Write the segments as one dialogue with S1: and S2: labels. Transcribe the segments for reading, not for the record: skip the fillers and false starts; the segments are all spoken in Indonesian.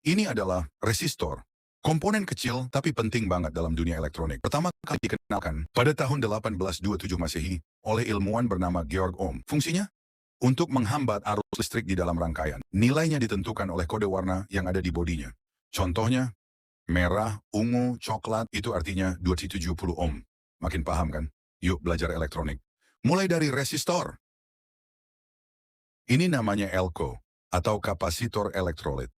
S1: Ini adalah resistor. Komponen kecil tapi penting banget dalam dunia elektronik. Pertama kali dikenalkan pada tahun 1827 Masehi oleh ilmuwan bernama Georg Ohm. Fungsinya? Untuk menghambat arus listrik di dalam rangkaian. Nilainya ditentukan oleh kode warna yang ada di bodinya. Contohnya, merah, ungu, coklat, itu artinya 270 ohm. Makin paham kan? Yuk belajar elektronik. Mulai dari resistor. Ini namanya elko, atau kapasitor elektrolit.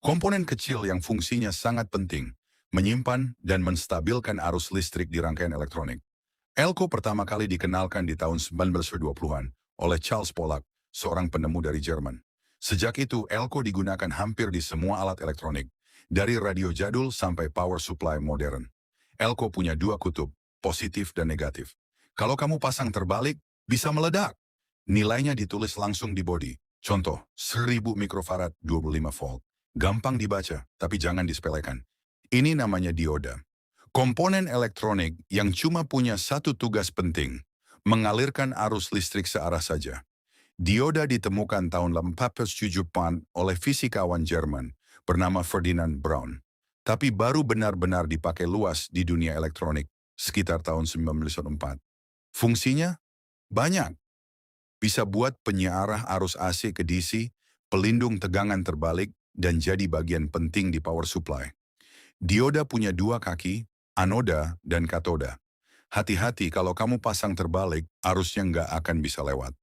S1: Komponen kecil yang fungsinya sangat penting, menyimpan dan menstabilkan arus listrik di rangkaian elektronik. Elko pertama kali dikenalkan di tahun 1920-an oleh Charles Pollack, seorang penemu dari Jerman. Sejak itu, elko digunakan hampir di semua alat elektronik, dari radio jadul sampai power supply modern. Elko punya dua kutub, positif dan negatif. Kalau kamu pasang terbalik, bisa meledak. Nilainya ditulis langsung di bodi. Contoh, 1000 mikrofarad 25 volt. Gampang dibaca, tapi jangan disepelekan. Ini namanya dioda. Komponen elektronik yang cuma punya satu tugas penting, mengalirkan arus listrik searah saja. Dioda ditemukan tahun 1870 oleh fisikawan Jerman bernama Ferdinand Braun. Tapi baru benar-benar dipakai luas di dunia elektronik sekitar tahun 1904. Fungsinya? Banyak. Bisa buat penyearah arus AC ke DC, pelindung tegangan terbalik, dan jadi bagian penting di power supply. Dioda punya dua kaki, anoda dan katoda. Hati-hati kalau kamu pasang terbalik, arusnya nggak akan bisa lewat.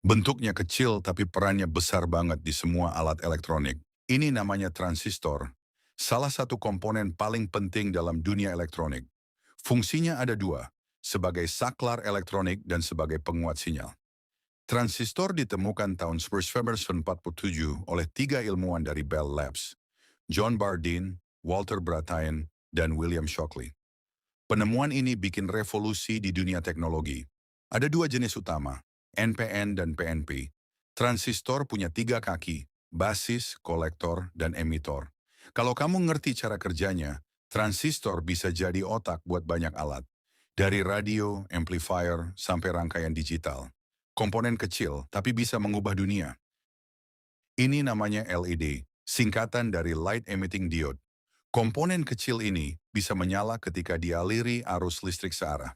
S1: Bentuknya kecil tapi perannya besar banget di semua alat elektronik. Ini namanya transistor, salah satu komponen paling penting dalam dunia elektronik. Fungsinya ada dua, sebagai saklar elektronik dan sebagai penguat sinyal. Transistor ditemukan tahun 1947 oleh tiga ilmuwan dari Bell Labs, John Bardeen, Walter Brattain, dan William Shockley. Penemuan ini bikin revolusi di dunia teknologi. Ada dua jenis utama, NPN dan PNP. Transistor punya tiga kaki, basis, kolektor, dan emitor. Kalau kamu ngerti cara kerjanya, transistor bisa jadi otak buat banyak alat. Dari radio, amplifier, sampai rangkaian digital. Komponen kecil, tapi bisa mengubah dunia. Ini namanya LED, singkatan dari Light Emitting Diode. Komponen kecil ini bisa menyala ketika dialiri arus listrik searah.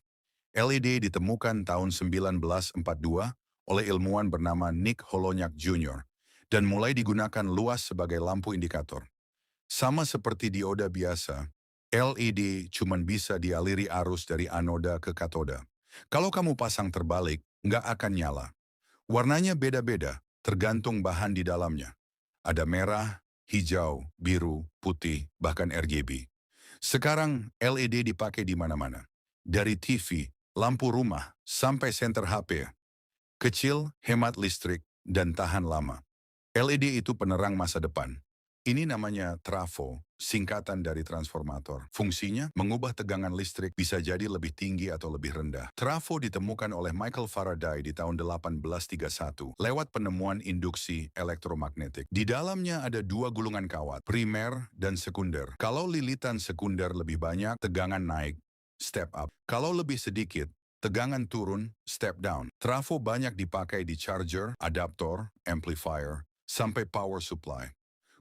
S1: LED ditemukan tahun 1942 oleh ilmuwan bernama Nick Holonyak Jr. dan mulai digunakan luas sebagai lampu indikator. Sama seperti dioda biasa, LED cuma bisa dialiri arus dari anoda ke katoda. Kalau kamu pasang terbalik, nggak akan nyala. Warnanya beda-beda, tergantung bahan di dalamnya. Ada merah, hijau, biru, putih, bahkan RGB. Sekarang LED dipakai di mana-mana. Dari TV, lampu rumah, sampai senter HP. Kecil, hemat listrik, dan tahan lama. LED itu penerang masa depan. Ini namanya trafo, singkatan dari transformator. Fungsinya, mengubah tegangan listrik bisa jadi lebih tinggi atau lebih rendah. Trafo ditemukan oleh Michael Faraday di tahun 1831 lewat penemuan induksi elektromagnetik. Di dalamnya ada dua gulungan kawat, primer dan sekunder. Kalau lilitan sekunder lebih banyak, tegangan naik, step up. Kalau lebih sedikit, tegangan turun, step down. Trafo banyak dipakai di charger, adaptor, amplifier, sampai power supply.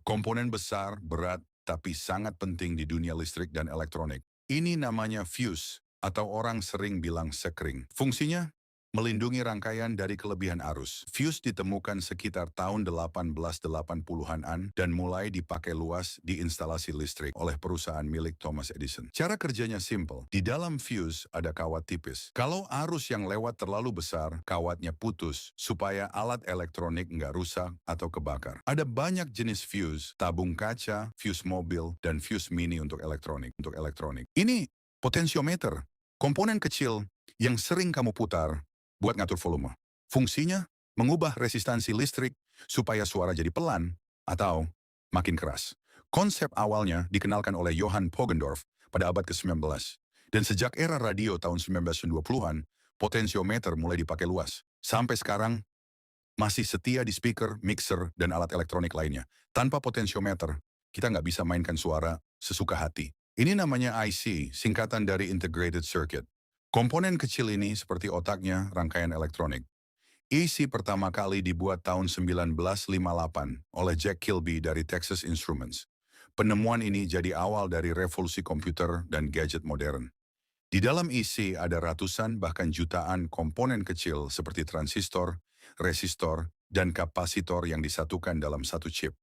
S1: Komponen besar, berat, tapi sangat penting di dunia listrik dan elektronik. Ini namanya fuse, atau orang sering bilang sekring. Fungsinya? Melindungi rangkaian dari kelebihan arus. Fuse ditemukan sekitar tahun 1880-an dan mulai dipakai luas di instalasi listrik oleh perusahaan milik Thomas Edison. Cara kerjanya simple. Di dalam fuse ada kawat tipis. Kalau arus yang lewat terlalu besar, kawatnya putus supaya alat elektronik nggak rusak atau kebakar. Ada banyak jenis fuse, tabung kaca, fuse mobil, dan fuse mini untuk elektronik. Ini potensiometer, komponen kecil yang sering kamu putar buat ngatur volume. Fungsinya, mengubah resistansi listrik supaya suara jadi pelan atau makin keras. Konsep awalnya dikenalkan oleh Johann Poggendorff pada abad ke-19. Dan sejak era radio tahun 1920-an, potensiometer mulai dipakai luas. Sampai sekarang, masih setia di speaker, mixer, dan alat elektronik lainnya. Tanpa potensiometer, kita nggak bisa mainkan suara sesuka hati. Ini namanya IC, singkatan dari Integrated Circuit. Komponen kecil ini seperti otaknya rangkaian elektronik. IC pertama kali dibuat tahun 1958 oleh Jack Kilby dari Texas Instruments. Penemuan ini jadi awal dari revolusi komputer dan gadget modern. Di dalam IC ada ratusan bahkan jutaan komponen kecil seperti transistor, resistor, dan kapasitor yang disatukan dalam satu chip.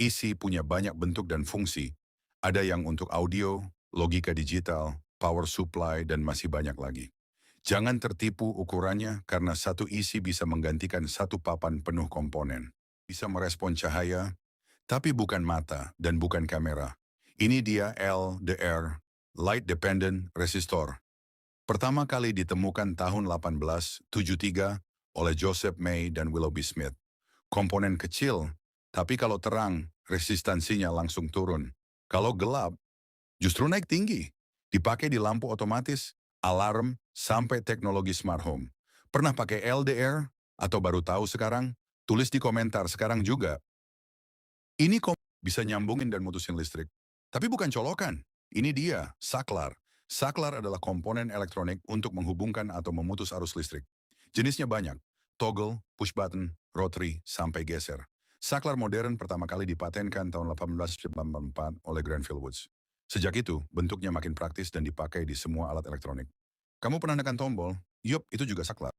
S1: IC punya banyak bentuk dan fungsi. Ada yang untuk audio, logika digital, power supply, dan masih banyak lagi. Jangan tertipu ukurannya karena satu IC bisa menggantikan satu papan penuh komponen. Bisa merespon cahaya, tapi bukan mata dan bukan kamera. Ini dia LDR, Light Dependent Resistor. Pertama kali ditemukan tahun 1873 oleh Joseph May dan Willoughby Smith. Komponen kecil, tapi kalau terang, resistansinya langsung turun. Kalau gelap, justru naik tinggi. Dipakai di lampu otomatis, alarm, sampai teknologi smart home. Pernah pakai LDR? Atau baru tahu sekarang? Tulis di komentar sekarang juga. Ini bisa nyambungin dan mutusin listrik. Tapi bukan colokan. Ini dia, saklar. Saklar adalah komponen elektronik untuk menghubungkan atau memutus arus listrik. Jenisnya banyak. Toggle, push button, rotary, sampai geser. Saklar modern pertama kali dipatenkan tahun 1894 oleh Granville Woods. Sejak itu, bentuknya makin praktis dan dipakai di semua alat elektronik. Kamu pernah nekan tombol? Yup, itu juga saklar.